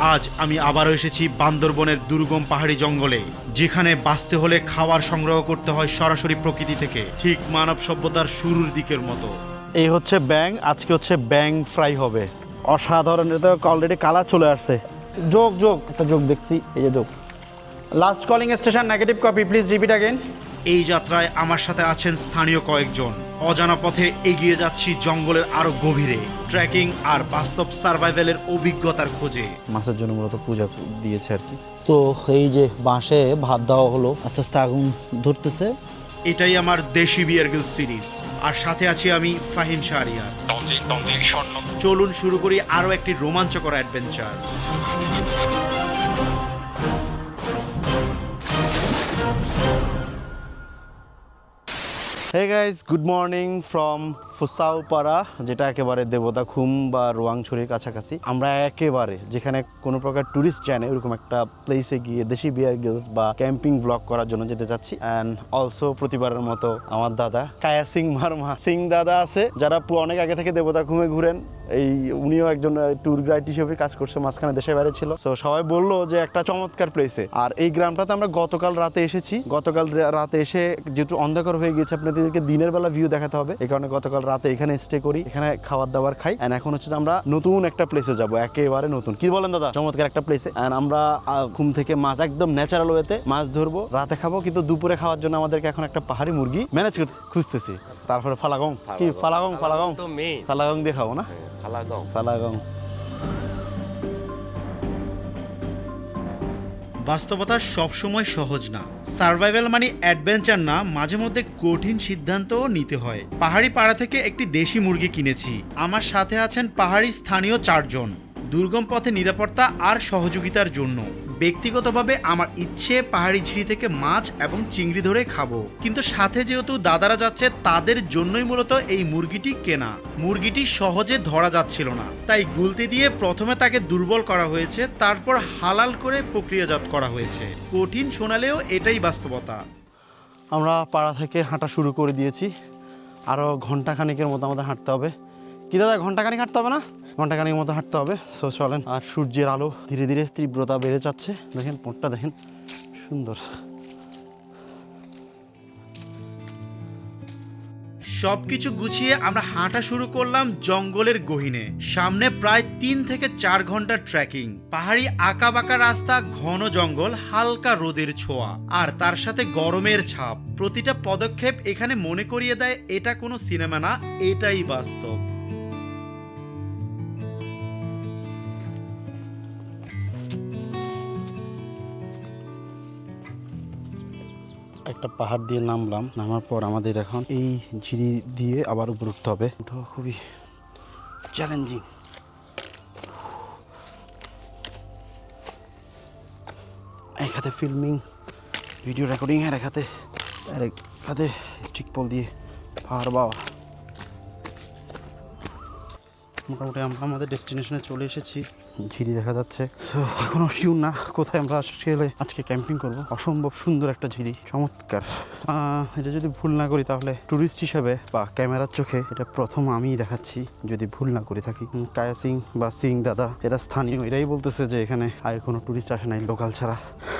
আজ আমি আবারও এসেছি বান্দরবনের দুর্গম পাহাড়ি জঙ্গলে, যেখানে বাঁচতে হলে খাবার সংগ্রহ করতে হয় সরাসরি প্রকৃতি থেকে, ঠিক মানব সভ্যতার শুরুর দিকের মতো। এই হচ্ছে ব্যাং, আজকে হচ্ছে ব্যাং ফ্রাই হবে। অসাধারণ, এটা অলরেডি কালার চলে আসছে। যোগ যোগ একটা যোগ দেখছি, এই যে যোগ। Last calling station negative copy, please repeat again. এই যাত্রায় আমার সাথে আছেন স্থানীয় কয়েকজন। অজানা পথে এগিয়ে যাচ্ছি জঙ্গলের আরো গভীরে, ট্রেকিং আর বাস্তব সার্ভাইভালের অভিজ্ঞতার খোঁজে। মাছের জন্য মূলত পূজা দিয়েছে আর কি। তো এই যে বাঁশে ভাত দেওয়া হলো, আস্তে আস্তে আগুন ধরতেছে। এটাই আমার দেশি বিয়ার গ্রিলস সিরিজ, আর সাথে আছি আমি ফাহিম শাহরিয়ার। চলুন শুরু করি আরো একটি রোমাঞ্চকর adventure. Hey guys, good morning from Fusaupara, যেটা একেবারে দেবতাখুম বা রোয়াংছড়ির কাছাকাছি। আমরা একেবারে যেখানে কোনো প্রকার ট্যুরিস্ট যায় না, ওরকম একটা প্লেসে গিয়ে দেশি বিয়ার গ্রিলস বা ক্যাম্পিং ব্লগ করার জন্য যেতে চাচ্ছি। অ্যান্ড অলসো প্রতিবারের মতো আমার দাদা কায়া সিং মারমা সিং দাদা আছে, যারা অনেক আগে থেকে দেবতাখুমে ঘুরেন। এই উনিও একজন ট্যুর গাইড হিসেবে কাজ করছে, মাঝখানে দেশের বাইরে ছিল। তো সবাই বললো যে একটা চমৎকার প্লেসে। আর এই গ্রামটাতে আমরা গতকাল রাতে এসেছি। গতকাল রাতে এসে যেহেতু অন্ধকার হয়ে গিয়েছে, আপনাদেরকে দিনের বেলা ভিউ দেখাতে হবে, এই কারণে গতকাল রাতে এখানে স্টে করি, এখানে খাবার দাবার খাই। এন্ড এখন হচ্ছে আমরা নতুন একটা প্লেসে যাব, একেবারে নতুন। কি বলেন দাদা? চমৎকার একটা প্লেসে। এন্ড আমরা ঘুম থেকে মাছ একদম ন্যাচারাল ওয়েতে মাছ ধরবো, রাতে খাবো, কিন্তু দুপুরে খাওয়ার জন্য আমাদেরকে এখন একটা পাহাড়ি মুরগি ম্যানেজ করতে খুঁজতেছি। তারপরে ফালাগং, কি ফালাগং ফালাগং ফালাগং দিয়ে খাবো না? ফালাগং। বাস্তবতা সবসময় সহজ না। সার্ভাইভাল মানে অ্যাডভেঞ্চার না, মাঝে মধ্যে কঠিন সিদ্ধান্তও নিতে হয়। পাহাড়ি পাড়া থেকে একটি দেশি মুরগি কিনেছি। আমার সাথে আছেন পাহাড়ি স্থানীয় 4 জন, দুর্গম পথে নিরাপত্তা আর সহযোগিতার জন্য। ব্যক্তিগতভাবে আমার ইচ্ছে পাহাড়ি ঝিরি থেকে মাছ এবং চিংড়ি ধরে খাবো, কিন্তু সাথে যেহেতু দাদারা যাচ্ছে, তাদের জন্যই মূলত এই মুরগিটি কেনা। মুরগিটি সহজে ধরা যাচ্ছিল না, তাই গুলতি দিয়ে প্রথমে তাকে দুর্বল করা হয়েছে, তারপর হালাল করে প্রক্রিয়াজাত করা হয়েছে। কঠিন শোনালেও এটাই বাস্তবতা। আমরা পাড়া থেকে হাঁটা শুরু করে দিয়েছি, আরও ঘন্টাখানিকের মতো আমাদের হাঁটতে হবে। কি দাদা, ঘন্টাখানিক হাঁটতে হবে না? ঘন্টাখানিক মতো হাঁটতে হবে। সো চলেন। আর সূর্যের আলো ধীরে ধীরে তীব্রতা বেড়ে যাচ্ছে, দেখেন পথটা দেখেন, সুন্দর। সবকিছু গুছিয়ে আমরা হাঁটা শুরু করলাম জঙ্গলের গহীনে। সামনে প্রায় 3 থেকে 4 ঘন্টার ট্রেকিং। পাহাড়ি আঁকা বাঁকা রাস্তা, ঘন জঙ্গল, হালকা রোদের ছোঁয়া, আর তার সাথে গরমের ছাপ। প্রতিটা পদক্ষেপ এখানে মনে করিয়ে দেয় এটা কোনো সিনেমা না, এটাই বাস্তব। একটা পাহাড় দিয়ে নামলাম, নামার পর আমাদের এখন এই ঝিরি দিয়ে আবার উপরে উঠতে হবে। ওটা খুবই চ্যালেঞ্জিং। এক হাতে ফিল্মিং, ভিডিও রেকর্ডিং, আর এক হাতে স্টিক পল দিয়ে পাহাড় বাওয়া। মোটামুটি আমরা আমাদের ডেস্টিনেশনে চলে এসেছি। ঝিরি দেখা যাচ্ছে। সো এখনো শিওর না কোথায় আমরা আজকে ক্যাম্পিং করব। অসম্ভব সুন্দর একটা ঝিরি, চমৎকার। এটা যদি ভুল না করি তাহলে ট্যুরিস্ট হিসেবে বা ক্যামেরার চোখে এটা প্রথম আমিই দেখাচ্ছি, যদি ভুল না করে থাকি। কায়া সিং বা সিং দাদা এরা স্থানীয়, এরাই বলতেছে যে এখানে আগে কোনো ট্যুরিস্ট আসে নাই লোকাল ছাড়া।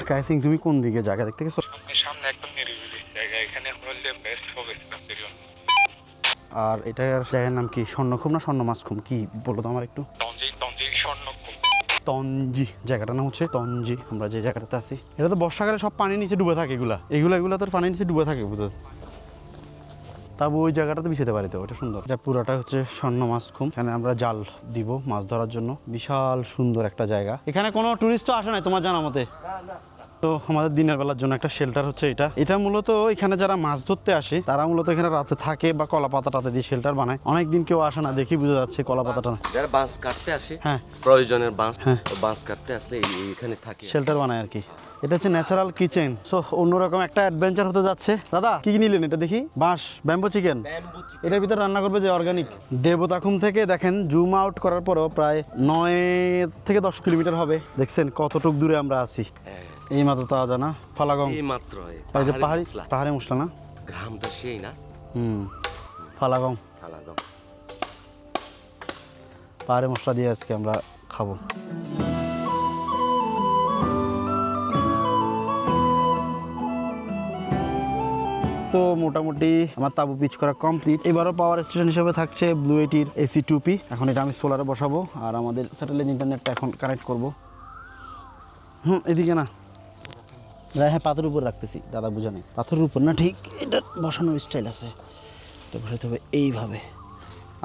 কায়া সিং, তুমি কোন দিকে জায়গা দেখতে গেছো? সামনে একদম নিরিবিলি জায়গা, এখানে হলে বেস্ট হবে। আর এটার জায়গার নাম কি? স্বর্ণখুম না স্বর্ণমাসখুম, কি বলো তো আমার একটু? তঞ্জি জায়গাটার নাম হচ্ছে তঞ্জি। আমরা যে জায়গাটাতে আছি, এটা তো বর্ষাকালে সব পানির নিচে ডুবে থাকে। এগুলা তো পানির নিচে ডুবে থাকে বুঝতে। তবে ওই জায়গাটাতে বিছাতে পারি, তো ওটা সুন্দর। এটা পুরাটা হচ্ছে স্বর্ণমাসখুম। এখানে আমরা জাল দিব মাছ ধরার জন্য। বিশাল সুন্দর একটা জায়গা। এখানে কোনো টুরিস্টও আসে নাই তোমার জানা মতে? তো আমাদের দিনের বেলার জন্য একটা শেল্টার হচ্ছে এটা মূলত এখানে যারা মাছ ধরতে আসে তারা মূলত এখানে রাতে থাকে বা কলা পাতাটাতে দিয়ে শেল্টার বানায়। অনেকদিন কেউ আসে না, দেখি বোঝা যাচ্ছে কলা পাতাটা। যারা বাঁশ কাটতে আসে, হ্যাঁ, প্রয়োজনের বাঁশ, হ্যাঁ, বাঁশ কাটতে আসলে এখানে থাকে, শেল্টার বানায় আর কি। এটা হচ্ছে ন্যাচারাল কিচেন। সো অন্যরকম একটা অ্যাডভেঞ্চার হতে যাচ্ছে। দাদা কি নিলেন? এটা দেখি, বাঁশ ব্যাম্বো চিকেন। এটার ভিতরে রান্না করবে যে অর্গানিক। দেবতাখুম থেকে দেখেন জুম আউট করার পরেও প্রায় 9 থেকে 10 কিলোমিটার হবে। দেখছেন কতটুক দূরে আমরা আছি। এই মাত্র তাওয়া জানা ফালাগং, এই মাত্র পাহাড়ি মশলা না, গ্রামটা সেই না। ফালাগং ফালাগং পাহাড়ি মশলা দিয়ে আজকে আমরা খাবো। তো মোটামুটি আমার তাবু পিচ করা কমপ্লিট। এবারও পাওয়ার স্টেশন হিসেবে থাকছে ব্লু এইটির এসি 2P। এখন এটা আমি সোলারে বসাবো আর আমাদের স্যাটেলাইট ইন্টারনেটটা এখন কানেক্ট করব। এদিকে না, হ্যাঁ পাথরের উপর রাখতেছি দাদা, বুঝা নেই পাথরের উপর না, ঠিক এটা বসানোর স্টাইল আছে, এটা বসাতে হবে এইভাবে।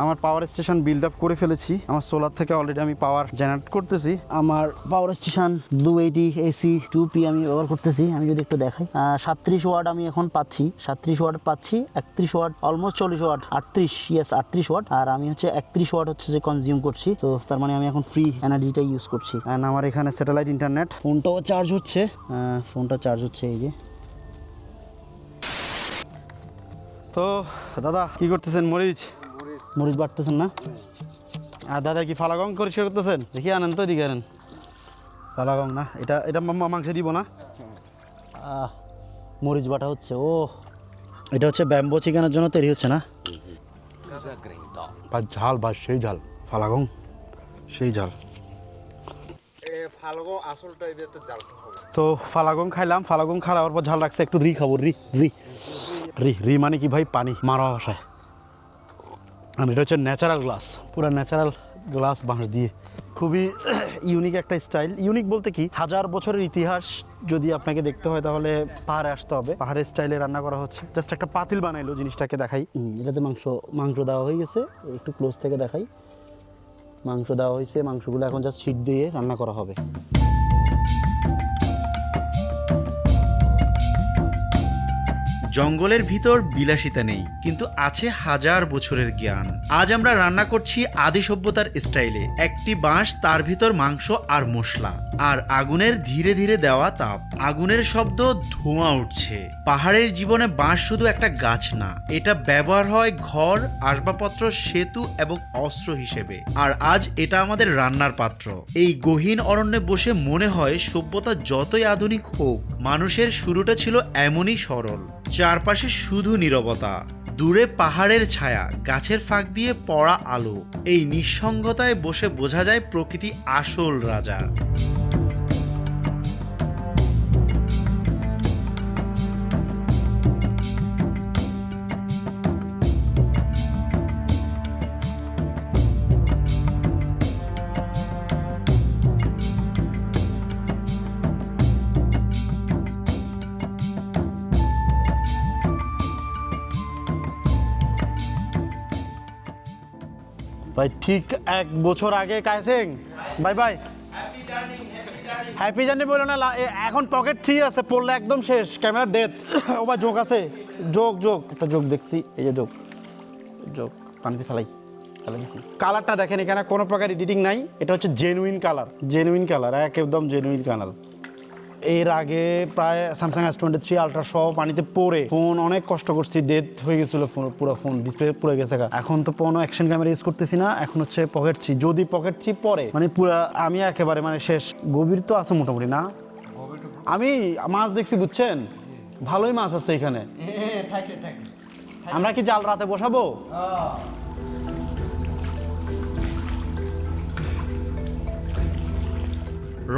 আমার পাওয়ার স্টেশন বিল্ড আপ করে ফেলেছি, আমার সোলার থেকে অলরেডি আমি পাওয়ার জেনারেট করতেছি। আমার power station blue 80 AC 2P আমি ব্যবহার করতেছি। আমি যদি একটু দেখাই, 37 ওয়াট আমি এখন পাচ্ছি, 37 ওয়াট পাচ্ছি, 31 ওয়াট, অলমোস্ট 40 ওয়াট, 38 ওয়াট, আর আমি হচ্ছে 31 ওয়াট হচ্ছে যে কনজিউম করছি। তো তার মানে আমি এখন ফ্রি এনার্জিটাই ইউজ করছি। অ্যান্ড আমার এখানে স্যাটেলাইট ইন্টারনেট, ফোনটাও চার্জ হচ্ছে, এই যে। তো দাদা কি করতেছেন? মরিচ বাড়তেছেন না? আর দাদা কি ফালাগং পরিষ্কার করতেছেন? দেখি আনেন তো, এদিকে আনেন। ফালাগং না, এটা মাংস দিব না, মরিচ বাটা হচ্ছে। ও এটা হচ্ছে ব্যাম্বো চিকেনের জন্য তৈরি হচ্ছে না? ঝাল বা সেই ঝাল, ফালাগং সেই ঝাল। তো ফালাগং খাইলাম, ফালাগং খাওয়ার পর ঝাল রাখছে, একটু রি খাবো। রি মানে কি ভাই? পানি মারা ভাষায়। আর এটা হচ্ছে ন্যাচারাল গ্লাস, পুরো ন্যাচারাল গ্লাস, বাঁশ দিয়ে। খুবই ইউনিক একটা স্টাইল। ইউনিক বলতে কি, 1000 বছরের ইতিহাস যদি আপনাকে দেখতে হয় তাহলে পাহাড়ে আসতে হবে। পাহাড়ের স্টাইলে রান্না করা হচ্ছে। জাস্ট একটা পাতিল বানাইলো, জিনিসটাকে দেখাই। এটাতে মাংস দেওয়া হয়ে গেছে, একটু ক্লোজ থেকে দেখাই। মাংস দেওয়া হয়েছে, মাংসগুলো এখন জাস্ট হিট দিয়ে রান্না করা হবে। জঙ্গলের ভিতর বিলাসিতা নেই, কিন্তু আছে 1000 বছরের জ্ঞান। আজ আমরা রান্না করছি আদি সভ্যতার স্টাইলে। একটি বাঁশ, তার ভিতর মাংস আর মশলা, আর আগুনের ধীরে ধীরে দেওয়া তাপ। আগুনের শব্দ, ধোঁয়া উঠছে। পাহাড়ের জীবনে বাঁশ শুধু একটা গাছ না, এটা ব্যবহার হয় ঘর, আসবাবপত্র, সেতু এবং অস্ত্র হিসেবে। আর আজ এটা আমাদের রান্নার পাত্র। এই গহীন অরণ্যে বসে মনে হয় সভ্যতা যতই আধুনিক হোক, মানুষের শুরুটা ছিল এমনই সরল। চারপাশে শুধু নীরবতা, দূরে পাহাড়ের ছায়া, গাছের ফাঁক দিয়ে পড়া আলো। এই নিঃসঙ্গতায় বসে বোঝা যায় প্রকৃতি আসল রাজা। ভাই ঠিক 1 বছর আগে কায়সেং বাই হ্যাপি জার্নি বলো না, এখন পকেট 3 আছে, পড়লে একদম শেষ, ক্যামেরা ডেথ। ও ভাই জোক আছে, জোক একটা জোক দেখছি, এই যে জোক পানিতে ফেলে দিছি। কালারটা দেখেন, এখানে কোনো প্রকার এডিটিং নাই, এটা হচ্ছে জেনুইন কালার, একদম জেনুইন কালার। এর আগে প্রায় স্যামসাং S23 আলট্রা সহ পানিতে পড়ে ফোন অনেক কষ্ট করছি, ডেথ হয়ে গেছিলো পুরো ফোন, ডিসপ্লে পুরো গেছে। এখন তো কোনো অ্যাকশন ক্যামেরা ইউজ করতেছি না, এখন হচ্ছে পকেট 3। যদি পকেট 3 পরে মানে পুরো আমি একেবারে মানে শেষ। গভীর তো আছে মোটামুটি না, আমি মাছ দেখছি বুঝছেন, ভালোই মাছ আছে এখানে। আমরা কি জাল রাতে বসাবো?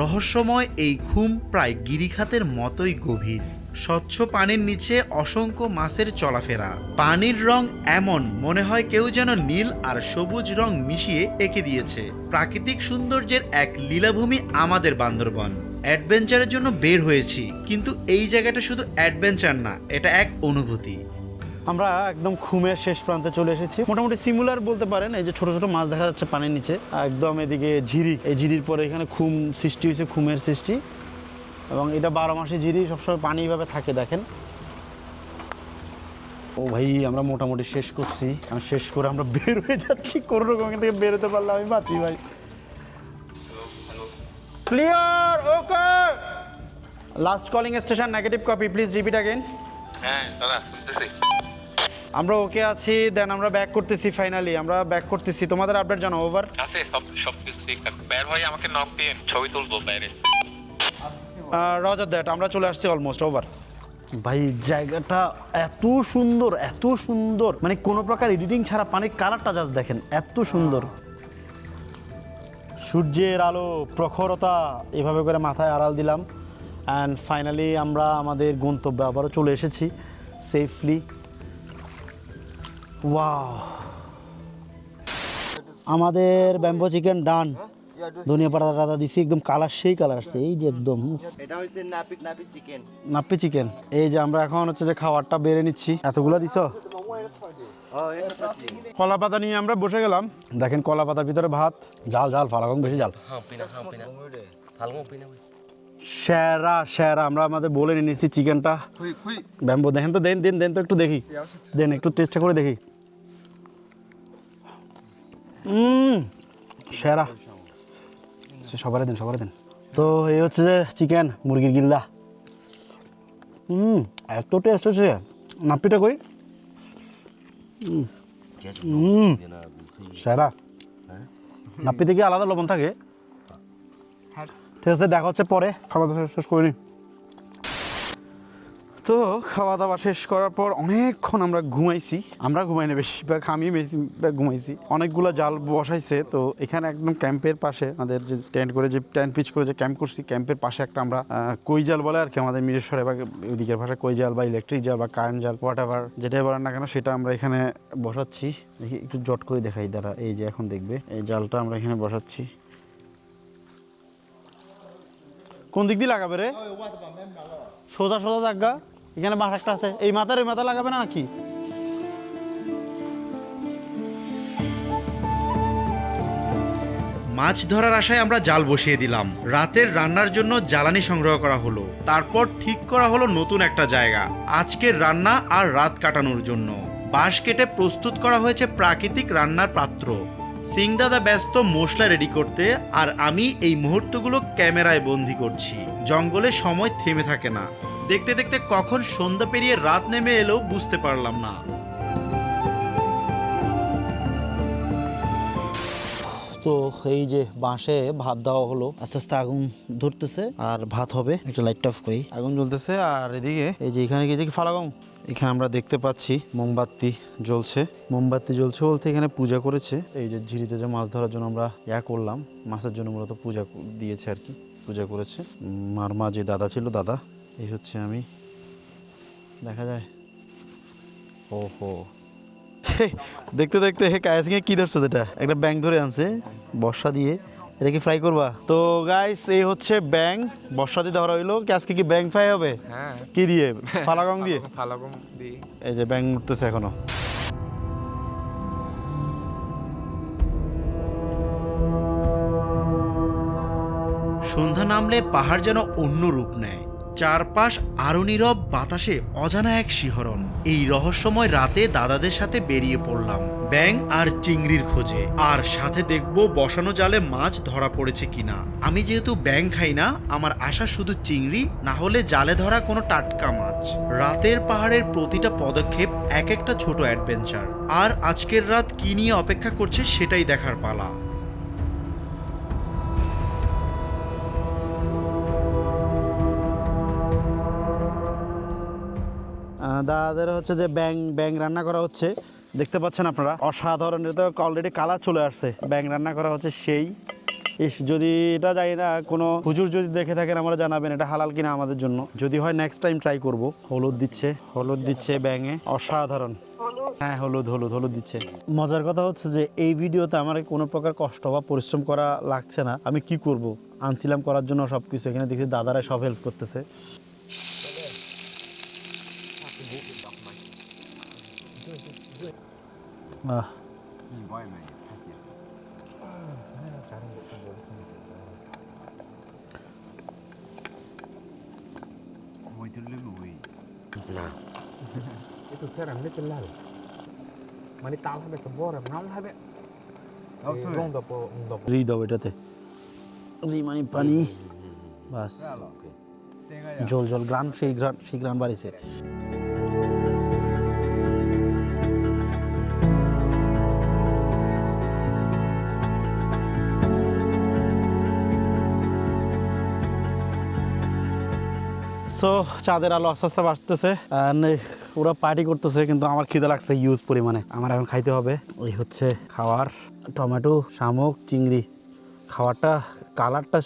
রহস্যময় এই ঘুম প্রায় গিরিখাতের মতোই গভীর। স্বচ্ছ পানির নিচে অসংখ্য মাছের চলাফেরা। পানির রং এমন মনে হয় কেউ যেন নীল আর সবুজ রং মিশিয়ে এঁকে দিয়েছে। প্রাকৃতিক সৌন্দর্যের এক লীলাভূমি আমাদের বান্দরবন। অ্যাডভেঞ্চারের জন্য বের হয়েছি, কিন্তু এই জায়গাটা শুধু অ্যাডভেঞ্চার না, এটা এক অনুভূতি। আমরা একদম খুমের শেষ প্রান্তে চলে এসেছি, মোটামুটি সিমুলার বলতে পারেন। এই যে ছোট ছোট মাছ দেখা যাচ্ছে পানির নিচে, একদম এদিকে ঝিরি, এই ঝিরির পরে এখানে খুম সৃষ্টি হয়েছে, খুমের সৃষ্টি। এবং এটা 12 মাসে ঝিরি, সবসময় পানি এইভাবে থাকে দেখেন। ও ভাই আমরা মোটামুটি শেষ করছি, আমি শেষ করে আমরা বের হয়ে যাচ্ছি। কোনো রকম এখান থেকে বেরোতে পারলে আমি বাঁচি ভাই। Clear, okay. Last calling station negative copy, please repeat again. হ্যাঁ দাদা শুনতেছি। আমরা ওকে আছি, দেন আমরা ব্যাক করতেছি। ফাইনালি আমরা ব্যাক করতেছি, তোমাদের আপডেট জানাও। ওভার। আছে সব কিছু ঠিকঠাক। বের হয়ে আমাকে নক দিয়ে ছবি তুলবো বাইরে। রজার দ্যাট, আমরা চলে আসছি অলমোস্ট। ওভার। ভাই জায়গাটা এত সুন্দর, মানে কোনো প্রকার এডিটিং ছাড়া পানির কালারটা জাস্ট দেখেন, এত সুন্দর। সূর্যের আলো, প্রখরতা, এভাবে করে মাথায় আড়াল দিলাম। অ্যান্ড ফাইনালি আমরা আমাদের গন্তব্যে আবারও চলে এসেছি। সেফলি। ওয়াও, আমাদের ব্যাম্বো চিকেন ডান। ধনিয়া পাতা টাতা দিছি, একদম কালার, সেই কালার আসছে, এই যে একদম এটা হচ্ছে নাপি চিকেন। নাপ্পি চিকেন। এই যে আমরা এখন হচ্ছে যে খাবারটা বেড়ে নিচ্ছি। এতগুলো দিছ? কলা পাতা নিয়ে আমরা বসে গেলাম। দেখেন কলা পাতার ভিতরে ভাত, জাল জাল ফালাকং বেশি জাল। সেরা সেরা, আমরা আমাদের বলে নিয়েছি চিকেনটা। ব্যাম্বো দেখেন তো, দেন দেন দেন তো একটু দেখি, দেন একটু টেস্ট করে দেখি। সেরা, সবারে দেন সবারে দেন। তো এই হচ্ছে যে চিকেন, মুরগির গিল্লা। এত টেস্ট হচ্ছে। নাপ্পিটা কই? সেরা। নাপ্পিতে কি আলাদা লবণ থাকে? ঠিক আছে, দেখা হচ্ছে পরে। খাওয়া দাওয়া শেষ করিনি। তো খাওয়া দাওয়া শেষ করার পর অনেকক্ষণ আমরা ঘুমাইছি। আমরা ঘুমাই না, বেশিরভাগ আমি বেশিরভাগ ঘুমাইছি। অনেকগুলো জাল বসাইছে। তো এখানে একদম ক্যাম্পের পাশে আমাদের যে টেন্ট পিচ করে যে ক্যাম্প করছি, ক্যাম্পের পাশে একটা আমরা কই জাল বলে আর কি, আমাদের মিরেশ্বরে বা ওইদিকের ভাষায় কই জাল বা ইলেকট্রিক জাল বা কারেন্ট জাল, হোয়াট এভার যেটাই বলেন না কেন, সেটা আমরা এখানে বসাচ্ছি। দেখি একটু জট করে দেখাই দাঁড়া। এই যে এখন দেখবে, এই জালটা আমরা এখানে বসাচ্ছি। কোন দিক দিয়ে লাগাবে রে? সোজা সোজা জায়গা, এখানে বাঁশ একটা আছে, এই মাথার ওই মাথা লাগাবে না নাকি? মাছ ধরার আশায় আমরা জাল বসিয়ে দিলাম। রাতের রান্নার জন্য জ্বালানি সংগ্রহ করা হলো। তারপর ঠিক করা হলো নতুন একটা জায়গা আজকের রান্না আর রাত কাটানোর জন্য। বাঁশ কেটে প্রস্তুত করা হয়েছে প্রাকৃতিক রান্নার পাত্র। সিং দাদা ব্যস্ত মশলা রেডি করতে, আর আমি এই মুহূর্তগুলো ক্যামেরায় বন্দি করছি। জঙ্গলে সময় থেমে থাকে না। দেখতে দেখতে কখন সন্ধ্যা পেরিয়ে রাত নেমে এলো বুঝতে পারলাম না। তো এই যে বাঁশে ভাত দেওয়া হলো, আস্তে আস্তে আগুন ধরতেছে আর ভাত হবে। একটা লাইট অফ করি, আগুন জ্বলতেছে। আর এদিকে এই যে এখানে কি দেখি ফালাগম, এখানে আমরা দেখতে পাচ্ছি মোমবাতি জ্বলছে। মোমবাতি জ্বলছে বলতে এখানে পূজা করেছে। এই যে ঝিরিতে যে মাছ ধরার জন্য আমরা করলাম, মাছের জন্য মূলত পূজা দিয়েছে আর কি, পূজা করেছে। আর মা যে দাদা ছিল, দাদা। এই হচ্ছে আমি, দেখা যায়। ওহো, দেখতে দেখতে কায়াসিংয়ে কি ধরছে, যেটা একটা ব্যাং ধরে আনছে বর্ষা দিয়ে। এটা কি ফ্রাই করবা? তো গাইস, এই হচ্ছে ব্যাং, বর্ষা দিয়ে ধরা হইলো। আজকে কি ব্যাং ফ্রাই হবে? হ্যাঁ। কি দিয়ে? ফালাগং দিয়ে? ফালাগম দিয়ে। এই যে ব্যাং উঠতেছে এখনো। সন্ধ্যা নামলে পাহাড় যেন অন্য রূপ নেয়। চারপাশ আরো নীরব, বাতাসে অজানা এক শিহরণ। এই রহস্যময় রাতে দাদাদের সাথে বেরিয়ে পড়লাম ব্যাং আর চিংড়ির খোঁজে। আর সাথে দেখব বসানো জালে মাছ ধরা পড়েছে কিনা। আমি যেহেতু ব্যাং খাই না, আমার আশা শুধু চিংড়ি, না হলে জালে ধরা কোনো টাটকা মাছ। রাতের পাহাড়ের প্রতিটা পদক্ষেপ এক একটা ছোট অ্যাডভেঞ্চার। আর আজকের রাত কি নিয়ে অপেক্ষা করছে সেটাই দেখার পালা। দাদাদের হচ্ছে যে ব্যাং রান্না করা হচ্ছে, দেখতে পাচ্ছেন আপনারা। অসাধারণ, এটা তো অলরেডি কালার চলে আসছে। ব্যাং রান্না করা হচ্ছে সেই। যদি এটা জানি না, কোনো হুজুর যদি দেখে থাকেন আমরা জানাবেন এটা হালাল কিনা আমাদের জন্য। যদি হয় নেক্সট টাইম ট্রাই করব। হলুদ দিচ্ছে ব্যাঙে, অসাধারণ। হ্যাঁ, হলুদ দিচ্ছে। মজার কথা হচ্ছে যে এই ভিডিওতে আমার কোনো প্রকার কষ্ট বা পরিশ্রম করা লাগছে না। আমি কি করব, আনছিলাম করার জন্য সবকিছু। এখানে দেখি দাদারা সব হেল্প করতেছে। না, Itu sekarang dia kelal. Mani tahu sampai ke bawah, namun sampai. Rong dapo. রি দাও এটাতে, রি মানে পানি, বাস। জল গ্রান, সেই গ্রান বাড়িছে। সো চাঁদের আলো আস্তে আস্তে বাড়তেছে, পুরো পার্টি করতেছে, কিন্তু আমার খিদে লাগছে হিউজ পরিমাণে। আমার এখন খাইতে হবে। এই হচ্ছে খাওয়ার, টমেটো, শামুক, চিংড়ি। খাওয়ারটা কালারটা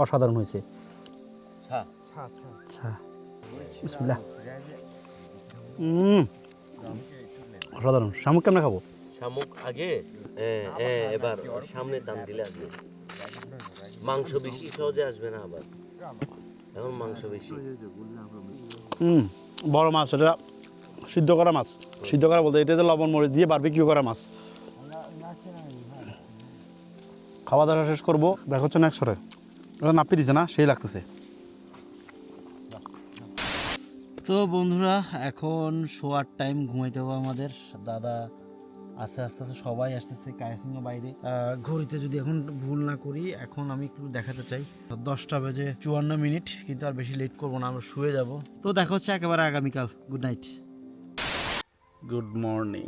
অসাধারণ হয়েছে। আচ্ছা, বিসমিল্লাহ। অসাধারণ। শামুক কেমনে খাবো? শামুক আগে এবার সামনে টান দিলে আসবে। মাংস বেশি সহজে আসবে না আবার, এখন মাংস বেশি। বড় মাছ, এটা সিদ্ধ করা মাছ। সিদ্ধ করা বলতে এটা লবণ মরিচ দিয়ে বারবিকিউ করা মাছ। খাওয়া দাওয়া শেষ করবো, দেখা হচ্ছে নেক্সট শটে। এটা নাপ্পি দিছে না, সেই লাগতেছে। তো বন্ধুরা, এখন শোয়ার টাইম, ঘুমাইতে হবে আমাদের। দাদা আস্তে আস্তে আস্তে সবাই আসতেছে, কায়াসিংও বাইরে। ঘড়িতে যদি এখন ভুল না করি, এখন আমি একটু দেখাতে চাই 10টা বেজে 54 মিনিট, কিন্তু আর বেশি লেট করবো না, আমরা শুয়ে যাব। তো দেখা হচ্ছে একেবারে আগামীকাল। Good night, good morning.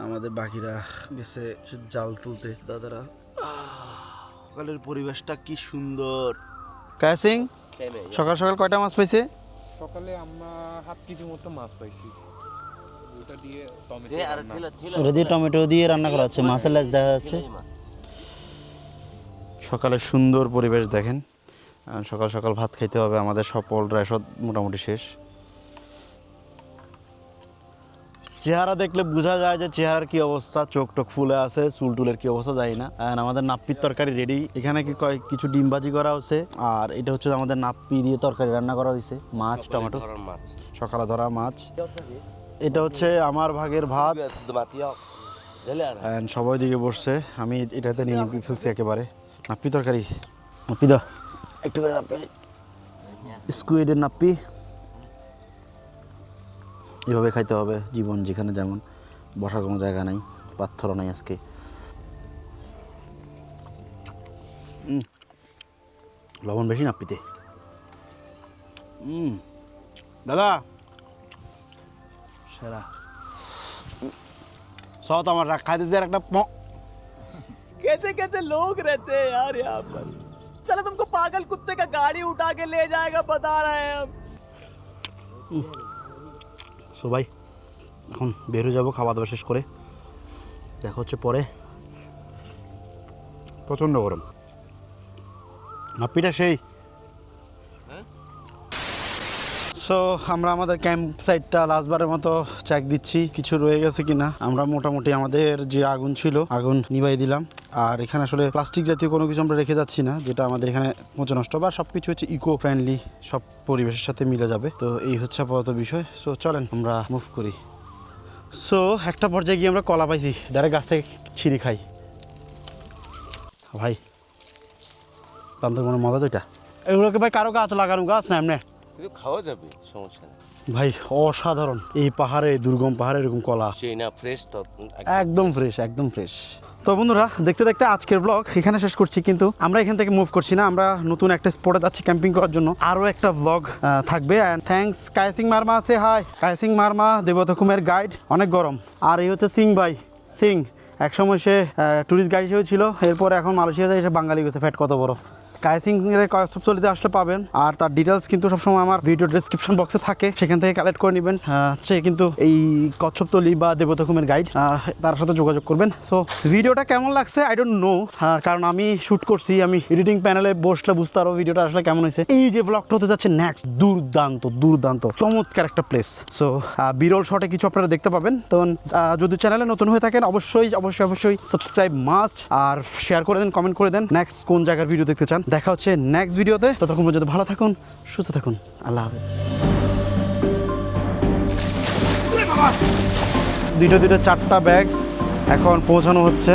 আমাদের বাকিরা গেছে জাল তুলতে, দাদারা। সকালের পরিবেশটা কি সুন্দর। কায়াসিং সকাল সকাল কয়টা মাছ পাইছে? সকালে আমরা 1/2 কেজি মতো মাছ পাইছি। ওটা দিয়ে ওটা দিয়ে টমেটো দিয়ে রান্না করা হচ্ছে, মাছের লেজ দেখা যাচ্ছে। সকালে সুন্দর পরিবেশ দেখেন। সকাল সকাল ভাত খাইতে হবে আমাদের, সব পলরা সব মোটামুটি শেষ। চেহারা দেখলে বোঝা যায় যে চেহারার কি অবস্থা, চোখ টোক ফুলে আছে, চুল টুলের কি অবস্থা যায় না। আমাদের নাপ্পির তরকারি রেডি। এখানে কিছু ডিম ভাজি করা হচ্ছে, আর এটা হচ্ছে আমাদের নাপ্পি দিয়ে তরকারি রান্না করা হয়েছে, মাছ টমেটো, সকালে ধরা মাছ। এটা হচ্ছে আমার ভাগের ভাত। সবাই দিকে বসছে, আমি এটাতে নিয়ে ফেলছি একেবারে। নাপ্পি তরকারি, নাপ্পি দাও একটু করে, নাপ্পি স্কুইডের নাপ্পি। এভাবে খাইতে হবে, জীবন যেখানে যেমন, বসার কোনো জায়গা নাই, পাথরও নাই আজকে। লবণ বেশি নাপ্পিতে। দাদা সেরা সত আমার রাখ খাইতে যে একটা। कैसे कैसे लोग रहते हैं यार यहाँ पर। साला तुमको पागल कुत्ते का गाड़ी उठा के ले जाएगा, बता रहे हैं हम। সবাই এখন বের হয়ে যাবো খাওয়া দাওয়া শেষ করে। দেখা হচ্ছে পরে। প্রচণ্ড গরম, নাপ্পিটা সেই। সো আমরা আমাদের ক্যাম্প সাইটটা লাস্টবারের মতো চেক দিচ্ছি, কিছু রয়ে গেছে কিনা। আমরা মোটামুটি আমাদের যে আগুন ছিল, আগুন নিভাই দিলাম। আর এখানে আসলে প্লাস্টিক জাতীয় কোনো কিছু আমরা রেখে যাচ্ছি না, যেটা আমাদের এখানে পচে নষ্ট বা সব কিছু হচ্ছে ইকো ফ্রেন্ডলি, সব পরিবেশের সাথে মিলে যাবে। তো এই হচ্ছে আপাতত বিষয়। সো চলেন আমরা মুভ করি। সো একটা পর্যায়ে গিয়ে আমরা কলা পাইছি, ডাইরেক্ট গাছ থেকে ছিঁড়ে খাই। ভাই তাদের কোনো মজা তো এটা। এগুলোকে ভাই কারো গাছ লাগানো গাছ না এমনি, কিন্তু খাওয়া যাবে, সমস্যা নেই ভাই। অসাধারণ এই পাহাড়ে, দুর্গম পাহাড়ে এরকম কলা, সেই না ফ্রেশ তো একদম ফ্রেশ, একদম ফ্রেশ। তো বন্ধুরা, দেখতে দেখতে আজকের ব্লগ এখানে শেষ করছি, কিন্তু আমরা এখান থেকে মুভ করছি না। আমরা নতুন একটা স্পটে যাচ্ছি ক্যাম্পিং করার জন্য। আরও একটা ব্লগ থাকবে। অ্যান্ড থ্যাঙ্কস কায়াসিং মারমা আছে, হাই কায়াসিং মারমা, দেবতকুমের গাইড। অনেক গরম। আর এই হচ্ছে সিং ভাই, সিং একসময় সে ট্যুরিস্ট গাইড হিসেবে ছিল, এরপর এখন মালয়েশিয়াতে এসে বাঙালি গেছে। ফ্যাট কত বড়। কায়াসিংয়ের কয়েকশপচলিতে আসলে পাবেন, আর তার ডিটেলস কিন্তু সবসময় আমার ভিডিও ডেসক্রিপশন বক্সে থাকে, সেখান থেকে কালেক্ট করে নেবেন। সে কিন্তু এই কচ্ছপতলি বা দেবতকুমের গাইড, তার সাথে যোগাযোগ করবেন। সো ভিডিওটা কেমন লাগছে আই ডোন্ট নো, কারণ আমি শ্যুট করছি, আমি এডিটিং প্যানেলে বসলে বুঝতে পারবো ভিডিওটা আসলে কেমন হয়েছে। এই যে ব্লগটা হতে যাচ্ছে নেক্সট, দুর্দান্ত দুর্দান্ত চমৎকার একটা প্লেস। সো বিরল শটে কিছু আপনারা দেখতে পাবেন। তখন যদি চ্যানেলে নতুন হয়ে থাকেন অবশ্যই অবশ্যই অবশ্যই সাবস্ক্রাইব মাস্ট, আর শেয়ার করে দেন, কমেন্ট করে দেন নেক্সট কোন জায়গার ভিডিও দেখতে চান। দেখা হচ্ছে নেক্সট ভিডিওতে। ততক্ষণ পর্যন্ত ভালো থাকুন, সুস্থ থাকুন, আল্লাহ হাফেজ। দুটো 4টা ব্যাগ এখন পৌঁছানো হচ্ছে।